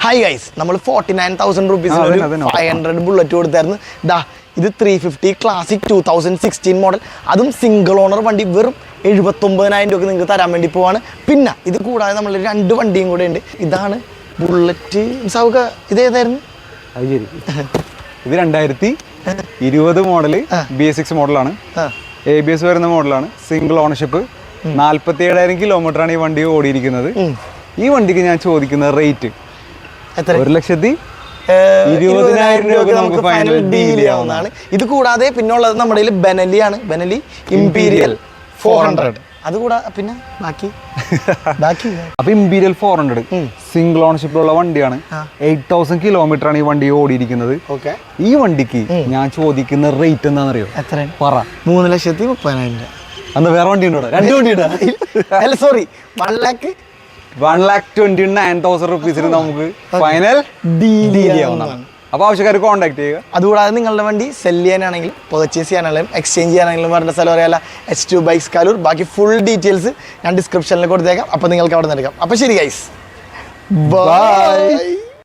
Hi guys, നമ്മൾ 49,000 റുപ്പീസിന് 500 bullet കൊടുത്തായിരുന്നു. ഇത് 350 ക്ലാസിക് 2016 മോഡൽ, അതും സിംഗിൾ ഓണർ വണ്ടി. വെറും 79,000 രൂപ നിങ്ങൾക്ക് തരാൻ വേണ്ടി പോവാണ്. പിന്നെ ഇത് കൂടാതെ നമ്മൾ 2 വണ്ടിയും കൂടെ ഉണ്ട്. ഇതാണ് ബുള്ളറ്റ്. ഇത് ഏതായിരുന്നു? ഇത് 2020 മോഡല് BS6 മോഡലാണ്. ABS വരുന്ന മോഡലാണ്. Single ownership. 47,000 കിലോമീറ്ററാണ് ഈ വണ്ടി ഓടിയിരിക്കുന്നത്. ഈ വണ്ടിക്ക് ഞാൻ ചോദിക്കുന്ന റേറ്റ് 1,20,000 രൂപ നമുക്ക് ഫൈനൽ ഡീൽ ചെയ്യാവുന്നതാണ്. ഇത് കൂടാതെ പിന്നെ ഉള്ളത് നമ്മുടെ ബെനലിയാണ്. Benelli imperial 400. അതുകൂടാതെ പിന്നെ ബാക്കി അപ്പൊ ഇംപീരിയൽ 400 സിംഗിൾ ഓണർഷിപ്പിലുള്ള വണ്ടിയാണ്. 8,000 കിലോമീറ്റർ ആണ് ഈ വണ്ടി ഓടിയിരിക്കുന്നത്. ഈ വണ്ടിക്ക് ഞാൻ ചോദിക്കുന്ന റേറ്റ് എന്താണെന്നറിയോ? എത്ര പറ. 3,30,000. അന്ന് വേറെ വണ്ടി ഉണ്ടോ? 2 വണ്ടി ഉണ്ടോ? അല്ല സോറി, 1,29,000 റുപ്പീസിന് നമുക്ക് ഫൈനൽ ഡീൽ ചെയ്യാവുന്നതാണ്. അപ്പോൾ ആവശ്യക്കാർ കോൺടാക്ട് ചെയ്യുക. അതുകൂടാതെ നിങ്ങളുടെ വണ്ടി സെല് ചെയ്യാനാണെങ്കിലും പർച്ചേസ് ചെയ്യാനാണെങ്കിലും എക്സ്ചേഞ്ച് ചെയ്യാനാണെങ്കിലും വരേണ്ട സ്ഥലം അറിയാല H2 ബൈക്സ് കലൂർ. ബാക്കി ഫുൾ ഡീറ്റെയിൽസ് ഞാൻ ഡിസ്ക്രിപ്ഷനിൽ കൊടുത്തേക്കാം. അപ്പോൾ നിങ്ങൾക്ക് അവിടെ നിന്ന് എടുക്കാം. അപ്പോൾ ശരി ഗൈസ്, ബൈ.